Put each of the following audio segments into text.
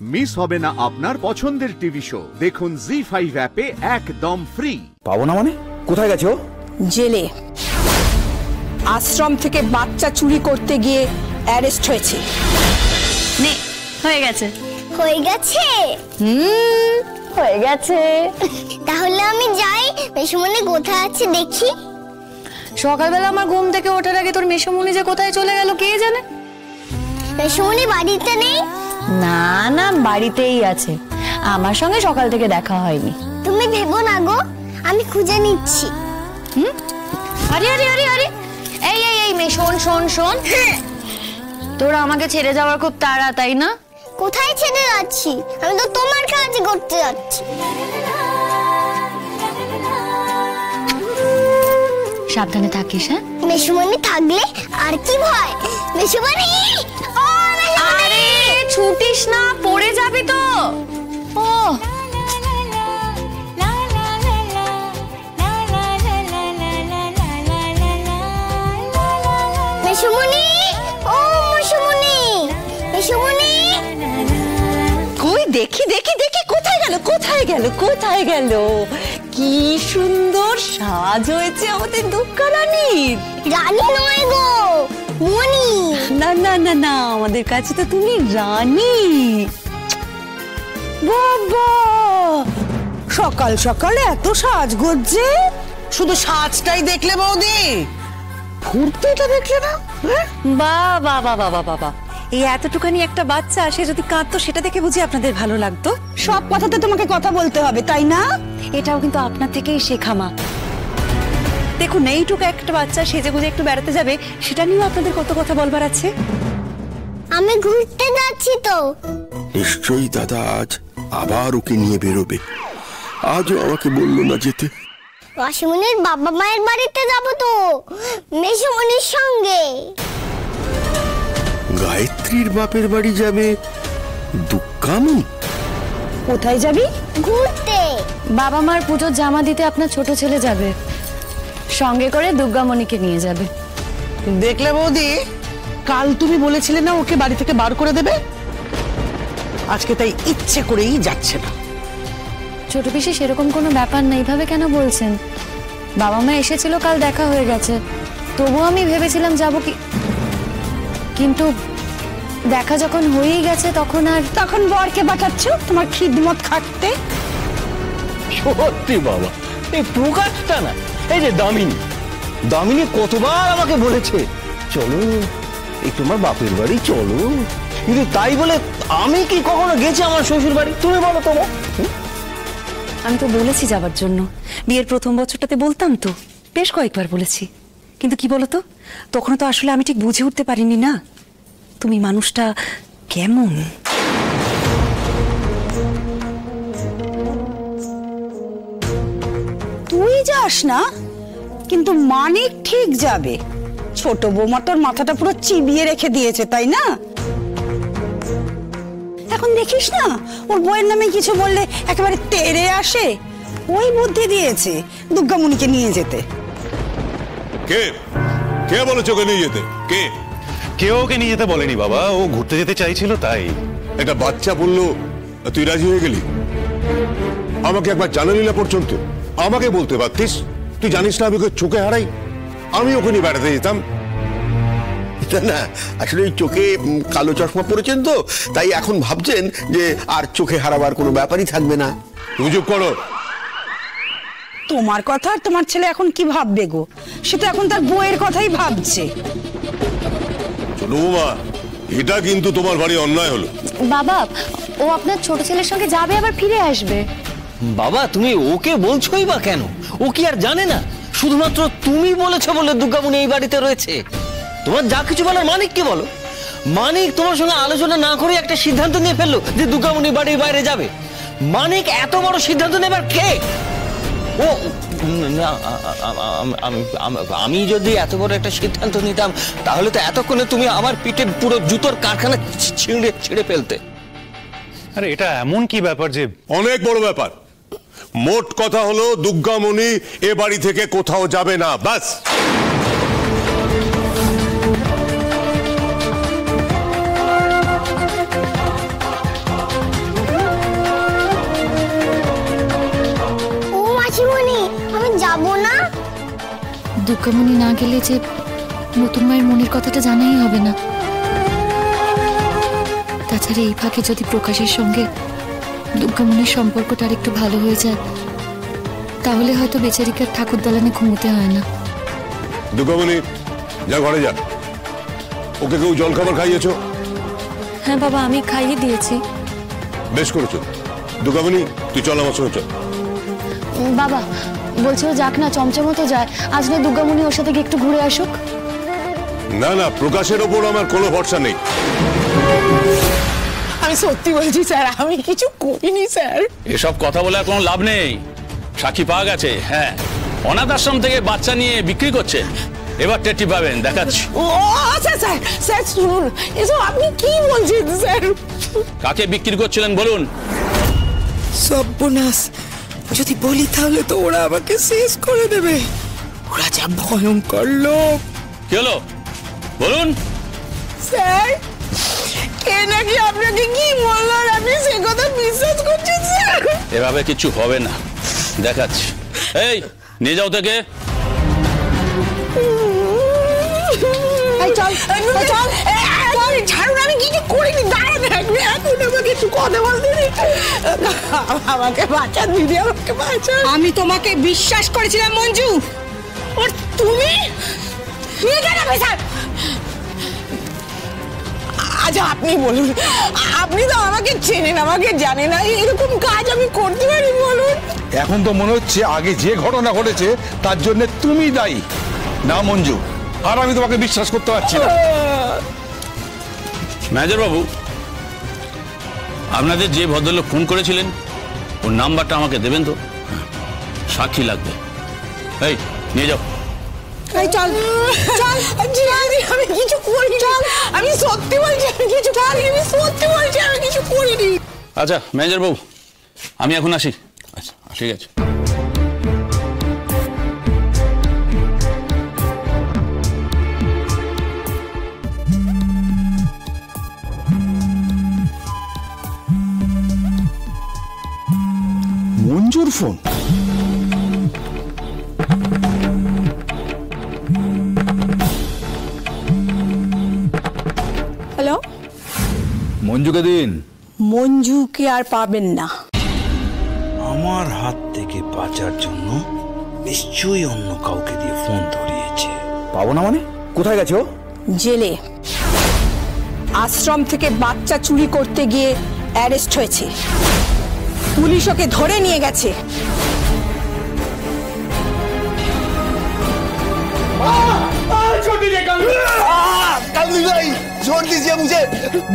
Miss হবে না আপনার পছন্দের টিভি শো। দেখুন জি5 অ্যাপে একদম ফ্রি। পাবো না মানে? কোথায় গেছো? জেলে। আশ্রম থেকে বাচ্চা চুরি করতে গিয়ে অ্যারেস্ট হয়েছে। নে হয়ে গেছে। হয়ে গেছে? হয়ে গেছে। তাহলে আমি যাই, মেশোমণি কোথায় আছে দেখি। সকালবেলা আমার ঘুম থেকে ওঠার আগে তোর মেশোমণি যে কোথায় চলে গেল কে জানে। মেশোমণি বাড়িতে নেই? না না, বাড়িতেই আছে, আমার সঙ্গে সকাল থেকে দেখা হয়নি। তুমি ভেবো না গো, আমি খুঁজে নিচ্ছি। আরে আরে আরে আরে, এই এই এই মে, শোন শোন শোন, তোর আমাকে ছেড়ে যাওয়ার খুব তাড়া, তাই না? কোথায় ছেড়ে যাচ্ছি? আমি তো তোমার কাজ করতে যাচ্ছি। সাবধানে থাকিস। হ্যাঁ, মেশোমণি থাকলে আর কি ভয়। মেশোমণি, ও আরে ছুটিস না, পড়ে যাবি তো। ও মেশোমণি, ও মেশোমণি, মেশোমণি। কই দেখি দেখি দেখি, কোথায় গেল কোথায় গেল কোথায় গেল? কি সুন্দর সাজ হয়েছে আমাদের দুর্গা রানীর। রানী নয় গো, মণি। না না না না, আমাদের কাছে তো তুমি রানী। বাবা, সকাল সকালে এত সাজগোজ যে, শুধু সাজটাই দেখলে বৌদি, ফুর্তিটা দেখলে না? বাবা বাবা বাবা বাবা, এই এতটুকানি একটা বাচ্চা সে যদি কাঁদতো সেটা দেখে বুঝি আপনাদের ভালো লাগতো? সব কথাতে তোমাকে কথা বলতে হবে, তাই না? এটাও কিন্তু আপনার থেকেই শেখা মা। দেখুন, এইটুকু একটা বাচ্চা সেজে গুজে একটু বেড়াতে যাবে, সেটা নিয়েও আপনাদের কত কথা বলবার আছে। আমি ঘুরতে যাচ্ছি তো। নিশ্চয়ই দাদা আজ আবার ওকে নিয়ে বেরোবে। আজও আমাকে বললো না যেতে। মাসিমণির বাবা মায়ের বাড়িতে যাব তো, মেশোমণির সঙ্গে। গায়ত্রীর বাপের বাড়ি যাবে দুর্গামণি? কোথায় যাবি? ঘুরতে। বাবা মার পুজোর জামা দিতে আপনার ছোট ছেলে যাবে, সঙ্গে করে দুর্গামণিকে নিয়ে যাবে। দেখলে বৌদি, কাল তুমি বলেছিলে না ওকে বাড়ি থেকে বার করে দেবে, আজকে তাই ইচ্ছে করেই যাচ্ছে না। ছোট পিসি, সেরকম কোনো ব্যাপার না, এইভাবে কেন বলছেন? বাবা মা এসেছিল, কাল দেখা হয়ে গেছে, তবু আমি ভেবেছিলাম যাব কি, কিন্তু দেখা যখন হয়েই গেছে তখন বরকে পাঠাচ্ছ তোমার খিদমত খাটতে। সত্যি বাবা, এই প্রকাশটা না, এই যে দামিনী কতবার আমাকে বলেছে চলো এই তোমার বাপের বাড়ি চলো, কিন্তু তাই বলে আমি কি কখনো গেছি আমার শ্বশুর বাড়ি? তুমি বলো তো। আমি তো বলেছি যাবার জন্য, বিয়ের প্রথম বছরটাতে বলতাম তো, বেশ কয়েকবার বলেছি, কিন্তু কি বলতো, তখন তো আসলে আমি ঠিক বুঝে উঠতে পারিনি না তুমি মানুষটা কেমন। তুই যাস না, কিন্তু মানিক ঠিক যাবে। ছোট বৌমা তোর মাথাটা পুরো চিবিয়ে রেখে দিয়েছে, তাই না? এখন দেখিস না, ওর বইয়ের নামে কিছু বললে একেবারে তেড়ে আসে। ওই বুদ্ধি দিয়েছে দুর্গামণিকে নিয়ে যেতে। কে কে বলেছে ওকে নিয়ে যেতে? কে? কেউ ওকে নিয়ে যেতে বলেনি বাবা, ও ঘুরতে যেতে চাইছিল তাই। একটা বাচ্চা বললো তুই রাজি হয়ে গেলি? আমাকে একবার জানালি না পর্যন্ত? আমাকে বলতে পারতিস, তুই জানিস না আমি ওকে চোখে হারাই, আমি ওকে নিয়ে বেড়াতে যেতাম। না, আসলে ওই চোখে কালো চশমা পড়েছেন তো, তাই এখন ভাবছেন যে আর চোখে হারাবার কোনো ব্যাপারই থাকবে না। তুমি চুপ করো। তোমার কথা আর তোমার ছেলে এখন কি ভাববে গো? সে তো এখন তার বউয়ের কথাই ভাবছে। চলো মা, এটা কিন্তু তোমার বাড়ি অন্যায় হলো। বাবা, ও আপনার ছোট ছেলের সঙ্গে যাবে, আবার ফিরে আসবে। বাবা, তুমি ওকে বলছোই বা কেন? ও কি আর জানে না? শুধুমাত্র তুমি বলেছো বলে দুর্গামণি এই বাড়িতে রয়েছে। তোমার যা কিছু বলার মানিককে বলো। মানিক তোমার সঙ্গে আলোচনা না করে একটা সিদ্ধান্ত নিয়ে ফেললো যে দুর্গামণি বাড়ির বাইরে যাবে। মানিক এত বড় সিদ্ধান্ত নেবার কে? ও না, আমি যদি এত বড় একটা সিদ্ধান্ত নিতাম তাহলে তো এতক্ষণে তুমি আমার পিঠে পুরো জুতোর কারখানা ছিঁড়ে ফেলতে। আরে এটা এমন কি ব্যাপার যে? অনেক বড় ব্যাপার। মোট কথা হলো দুর্গামণি এ বাড়ি থেকে কোথাও যাবে না, বাস। দুর্গামণি না গেলে যে নতুন মায়ের মনের কথাটা জানাই হবে না। তাছাড়া এই ফাঁকে যদি প্রকাশের সঙ্গে দুর্গামণির সম্পর্কটা আর একটু ভালো হয়ে যায়, তাহলে হয়তো বেচারিকার ঠাকুর দালানে ঘুমোতে হয় না। দুর্গামণি, যা ঘরে যা। ওকে কেউ জল খাবার খাইয়েছো? হ্যাঁ বাবা, আমি খাইয়ে দিয়েছি। বেশ করেছো। দুর্গামণি, তুই চল আমার সঙ্গে চল। বাবা বলছে ও যাক না, চমচমও তো যায়, আজ না দুর্গামণি ওর সাথে গিয়ে একটু ঘুরে আসুক। না না, প্রকাশের ওপর আমার কোনো ভরসা নেই। আমি সত্যি বলছি স্যার, আমি কিছু করিনি স্যার। এসব কথা বলে আর কোনো লাভ নেই। সাক্ষী পাওয়া গেছে। হ্যাঁ, অনাথ আশ্রম থেকে বাচ্চা নিয়ে বিক্রি করছে। এবার টেটি পাবেন, দেখাচ্ছি। ও আচ্ছা স্যার, স্যার শুনুন, এসব আপনি কি বলছেন স্যার? কাকে বিক্রি করছিলেন বলুন। সর্বনাশ, যদি বলি তাহলে তো ওরা আমাকে শেষ করে দেবে। ওরা যা ভয়ঙ্কর লোক। কি হলো বলুন। স্যার, কে নাকি আপনাকে কি বললো আর আপনি সে কথা বিশ্বাস করছেন স্যার? এভাবে কিছু হবে না, দেখাচ্ছি। এই নিয়ে যাও থেকে। চল চল, ছাড়ুন, আমি কিছু করিনি। দাঁড়ান, এখন আমাকে একটু কথা বলতে দিন। আমাকে বাঁচান দিদি, আমাকে বাঁচান। আমি তোমাকে বিশ্বাস করেছিলাম মঞ্জু, আর তুমি নিয়ে গেলে স্যার। আচ্ছা আপনি বলুন, আপনি তো আমাকে চেনেন, আমাকে জানেন না, এরকম কাজ আমি করতে পারি বলুন? এখন তো মনে হচ্ছে আগে যে ঘটনা ঘটেছে তার জন্য তুমি দায়ী না মঞ্জু, আর আমি তোমাকে বিশ্বাস করতে পারছি না। ম্যানেজার বাবু, আপনাদের যে ভদ্রলোক ফোন করেছিলেন ওর নাম্বারটা আমাকে দেবেন তো, সাক্ষী লাগবে। এই নিয়ে যাও। চল চল, আমি কিছু করিনি, আমি সত্যি বলছি, আমি কিছু করিনি, আমি সত্যি বলছি, আমি কিছু করিনি। আচ্ছা ম্যানেজার বাবু, আমি এখন আসি। আচ্ছা ঠিক আছে। মঞ্জুর ফোন। হ্যালো, মঞ্জুকে দিন। মঞ্জুকে আর পাবেন না। আমার হাত থেকে বাঁচার জন্য নিশ্চয়ই অন্য কাউকে দিয়ে ফোন ধরিয়েছে। পাবো না মানে? কোথায় গেছো? জেলে। আশ্রম থেকে বাচ্চা চুরি করতে গিয়ে অ্যারেস্ট হয়েছে, পুলিশ ওকে ধরে নিয়ে গেছে। जोर दीजिए मुझे।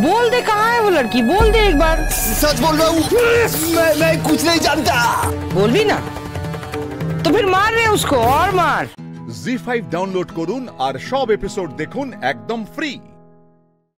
बोल दे कहाँ है वो लड़की, बोल दे एक बार। सच बोल रहा हूँ, मैं कुछ नहीं जानता। बोल भी ना तो फिर मार रहे उसको, और मार। জি5 ডাউনলোড করুন আর সব এপিসোড দেখুন একদম ফ্রি।